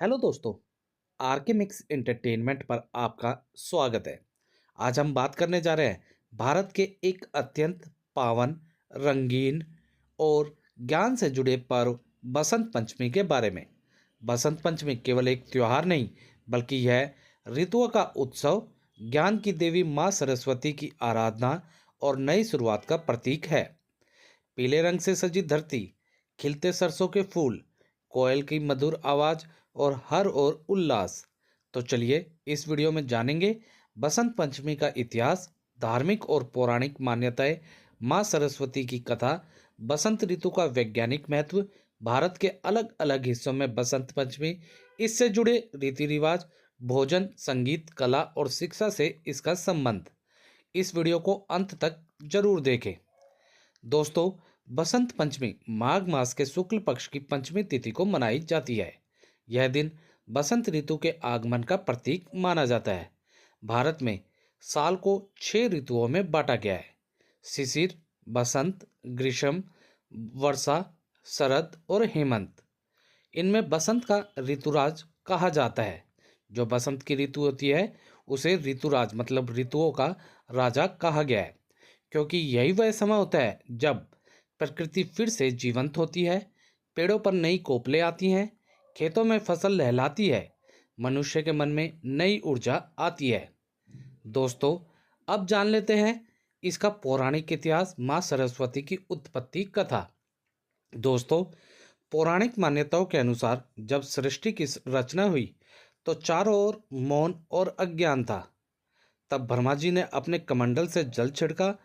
Hello दोस्तों, R K mix entertainment पर आपका स्वागत है। आज हम बात करने जा रहे हैं भारत के एक अत्यंत पावन, रंगीन और ज्ञान से जुड़े पर्व बसंत पंचमी के बारे में। बसंत पंचमी केवल एक त्योहार नहीं, बल्कि यह ऋतुओं का उत्सव, ज्ञान की देवी माँ सरस्वती की आराधना और नई शुरुआत का प्रतीक है। पीले रंग से सजी धरती, खिलते सरसों के फूल, कोयल की मधुर आवाज और हर ओर उल्लास। तो चलिए इस वीडियो में जानेंगे बसंत पंचमी का इतिहास, धार्मिक और पौराणिक मान्यताएं, माँ सरस्वती की कथा, बसंत ऋतु का वैज्ञानिक महत्व, भारत के अलग अलग हिस्सों में बसंत पंचमी, इससे जुड़े रीति रिवाज, भोजन, संगीत, कला और शिक्षा से इसका संबंध। इस वीडियो को अंत तक जरूर देखें। दोस्तों, बसंत पंचमी माघ मास के शुक्ल पक्ष की पंचमी तिथि को मनाई जाती है। यह दिन बसंत ऋतु के आगमन का प्रतीक माना जाता है। भारत में साल को 6 ऋतुओं में बांटा गया है: शिशिर, बसंत, ग्रीष्म, वर्षा, शरद और हेमंत। इनमें बसंत का ऋतुराज कहा जाता है। जो बसंत की ऋतु होती है उसे ऋतुराज मतलब ऋतुओं का राजा कहा गया है, क्योंकि यही वह समय होता है जब प्रकृति फिर से जीवंत होती है, पेड़ों पर नई कोपलें आती हैं, खेतों में फसल लहलाती है, मनुष्य के मन में नई ऊर्जा आती है। दोस्तों, अब जान लेते हैं इसका पौराणिक इतिहास, माँ सरस्वती की उत्पत्ति कथा। दोस्तों, पौराणिक मान्यताओं के अनुसार जब सृष्टि की रचना हुई तो चारों ओर मौन और अज्ञान था। तब ब्रह्मा जी ने अपने कमंडल से जल छिड़का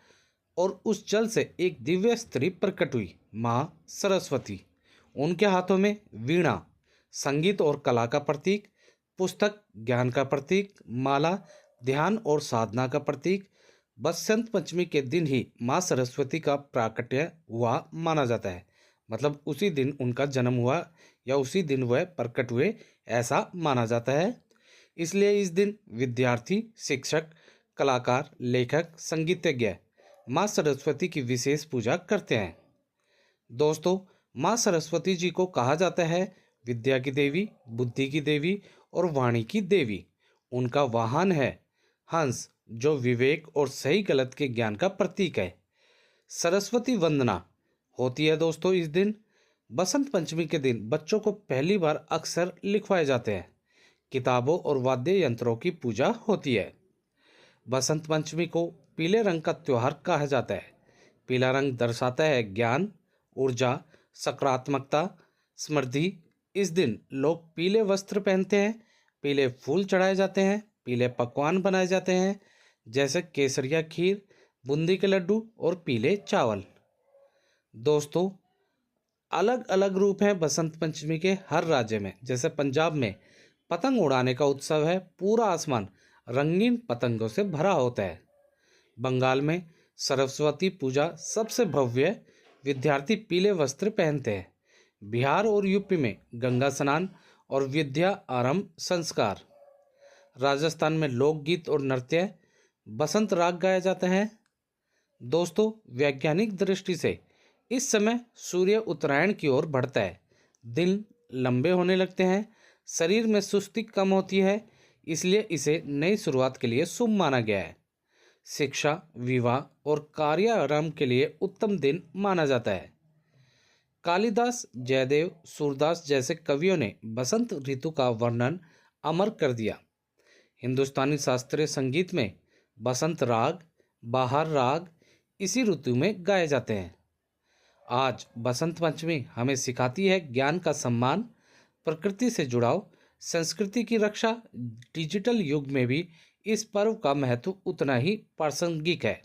और उस जल से एक दिव्य स्त्री प्रकट हुई, माँ सरस्वती। उनके हाथों में वीणा, संगीत और कला का प्रतीक; पुस्तक, ज्ञान का प्रतीक; माला, ध्यान और साधना का प्रतीक। बसंत पंचमी के दिन ही माँ सरस्वती का प्राकट्य हुआ माना जाता है। मतलब उसी दिन उनका जन्म हुआ या उसी दिन वह प्रकट हुए, ऐसा माना जाता है। इसलिए इस दिन विद्यार्थी, शिक्षक, कलाकार, लेखक, संगीतज्ञ माँ सरस्वती की विशेष पूजा करते हैं। दोस्तों, माँ सरस्वती जी को कहा जाता है विद्या की देवी, बुद्धि की देवी और वाणी की देवी। उनका वाहन है हंस, जो विवेक और सही गलत के ज्ञान का प्रतीक है। सरस्वती वंदना होती है दोस्तों इस दिन। बसंत पंचमी के दिन बच्चों को पहली बार अक्षर लिखवाए जाते हैं। किताबों और वाद्य यंत्रों की पूजा होती है। बसंत पंचमी को पीले रंग का त्योहार कहा जाता है। पीला रंग दर्शाता है ज्ञान, ऊर्जा, सकारात्मकता, समृद्धि। इस दिन लोग पीले वस्त्र पहनते हैं, पीले फूल चढ़ाए जाते हैं, पीले पकवान बनाए जाते हैं, जैसे केसरिया खीर, बूंदी के लड्डू और पीले चावल। दोस्तों, अलग अलग रूप हैं बसंत पंचमी के हर राज्य में। जैसे पंजाब में पतंग उड़ाने का उत्सव है, पूरा आसमान रंगीन पतंगों से भरा होता है। बंगाल में सरस्वती पूजा सबसे भव्य, विद्यार्थी पीले वस्त्र पहनते हैं। बिहार और यूपी में गंगा स्नान और विद्या आरंभ संस्कार। राजस्थान में लोकगीत और नृत्य, बसंत राग गाया जाता है। दोस्तों, वैज्ञानिक दृष्टि से इस समय सूर्य उत्तरायण की ओर बढ़ता है, दिन लंबे होने लगते हैं, शरीर में सुस्ती कम होती है, इसलिए इसे नई शुरुआत के लिए शुभ माना गया है। शिक्षा, विवाह और कार्य आरंभ के लिए उत्तम दिन माना जाता है। कालिदास, जयदेव, सूरदास जैसे कवियों ने बसंत ऋतु का वर्णन अमर कर दिया। हिंदुस्तानी शास्त्रीय संगीत में बसंत राग, बाहर राग इसी ऋतु में गाए जाते हैं। आज बसंत पंचमी हमें सिखाती है ज्ञान का सम्मान, प्रकृति से जुड़ाव, संस्कृति की रक्षा। डिजिटल युग में भी इस पर्व का महत्व उतना ही प्रासंगिक है।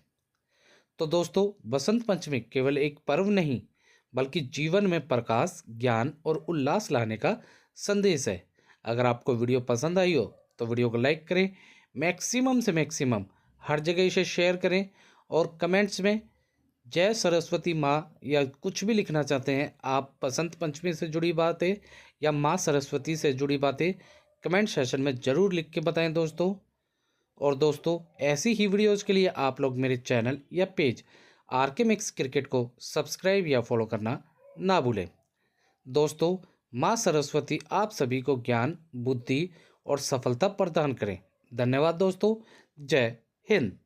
तो दोस्तों, बसंत पंचमी केवल एक पर्व नहीं, बल्कि जीवन में प्रकाश, ज्ञान और उल्लास लाने का संदेश है। अगर आपको वीडियो पसंद आई हो तो वीडियो को लाइक करें, मैक्सिमम से मैक्सिमम हर जगह इसे शेयर करें और कमेंट्स में जय सरस्वती माँ या कुछ भी लिखना चाहते हैं आप, बसंत पंचमी से जुड़ी बातें या माँ सरस्वती से जुड़ी बातें कमेंट सेशन में ज़रूर लिख के बताएं दोस्तों। और दोस्तों, ऐसी ही वीडियोज़ के लिए आप लोग मेरे चैनल या पेज आरके मिक्स क्रिकेट को सब्सक्राइब या फॉलो करना ना भूलें। दोस्तों, माँ सरस्वती आप सभी को ज्ञान, बुद्धि और सफलता प्रदान करें। धन्यवाद दोस्तों। जय हिंद।